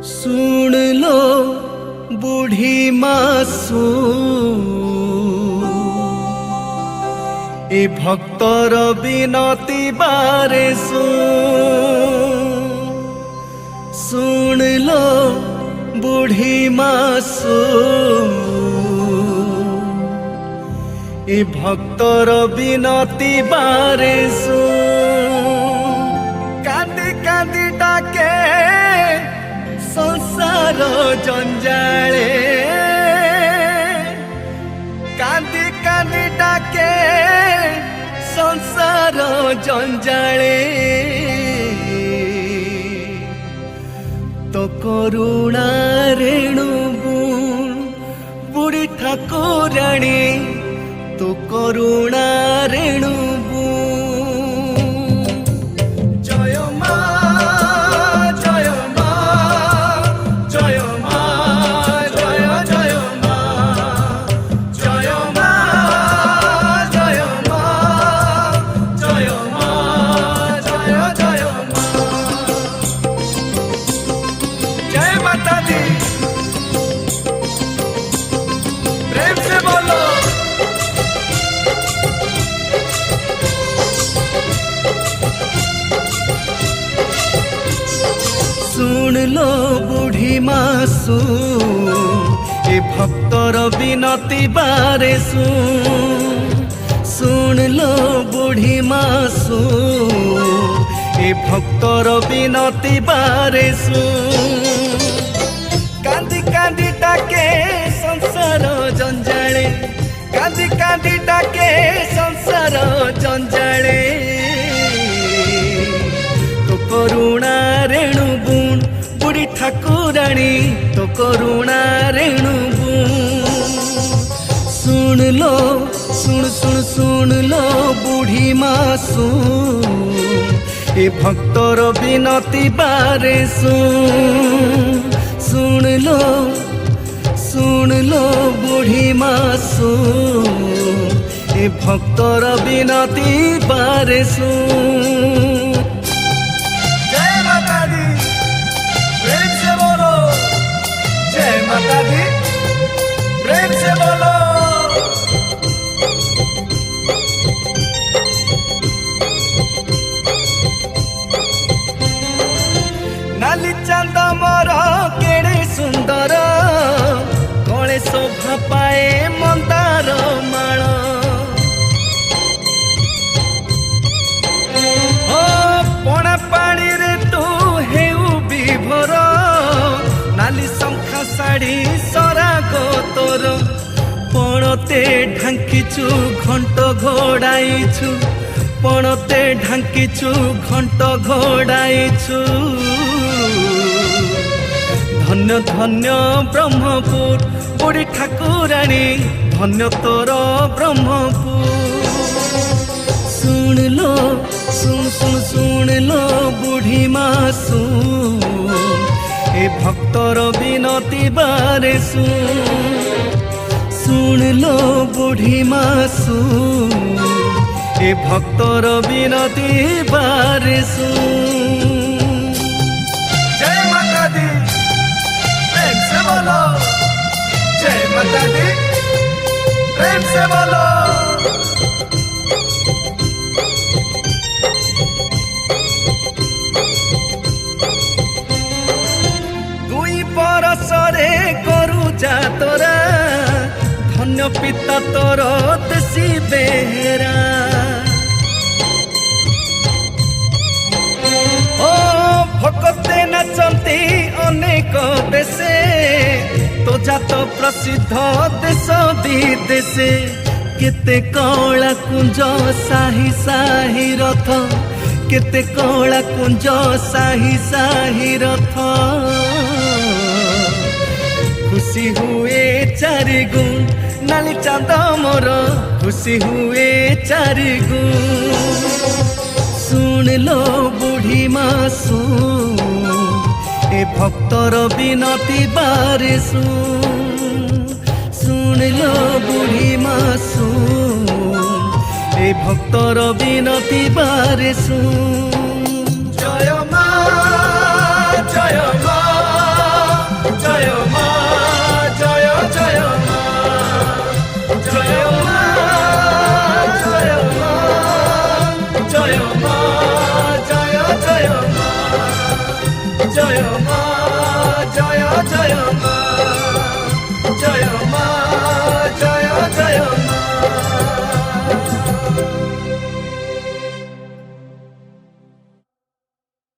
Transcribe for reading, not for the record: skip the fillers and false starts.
सुन लो बूढ़ी मासू ए भक्तर बिनती बारे सुन लो बूढ़ी मासू ए भक्तर बिनती बारे कांदी कांदी डाके संसार जंजाले कांदी कांदी डाके संसार जंजाले तो करुणा रेणु बुढ़ी ठाकुराणी तो करुणा रेणु सुन लो बूढ़ी मासू ए भक्तर बिनती बारे सुन लो बूढ़ी मासू ए भक्तर बिनती बारे कांदी कांदी डाके संसार जंजाले कांदी कांदी डाके संसार जंजाले तो करुणा रेणु बुढ़ी ठाकुराणी तो करुणा रेणु सुन लो सुन लो बूढ़ी मासू ए भक्तर बिनती बारे सुन लो बूढ़ी मासू ए भक्तर बिनती बारे माता दी प्रेम से बोलो नाली चंद मोर केड़े सुंदर कले शोभा पाए मंदार माल पणा पानी रे तू हेउ विभोर नाली शंखा शाढ़ी सराग तोर पणते ढांकीचु घंट घोड़ाईछु पणते ढांकीचु घंट घोड़ाईछु धन्य धन्य ब्रह्मपुर बुढ़ी ठाकुराणी धन्य तोर ब्रह्मपुर सुन लो बूढ़ी मासू ए भक्तर बिनती बारे सुन लो बूढ़ी मासू ए भक्तर बिनती बारे जय माता दी प्रेम से बोलो जय माता दी प्रेम से बोलो परसरे करू जा तोरा धन्य पिता तोर देशी बेहेरा ओ भक्ते नाचंती अनेक देशे तो जात प्रसिद्ध देश विदेशे केते कला कुंज साही साही रथ केते कला कुंज साही साही रथ खुशी हुए चारि गुण नाली चांद मोर खुशी हुए चारि गुण सुन लो बूढ़ी मासू ए भक्तर बिनती बारे सुन लो बूढ़ी मासू ए भक्तर बिनती बारे जय मा जय জয় মা জয় জয় মা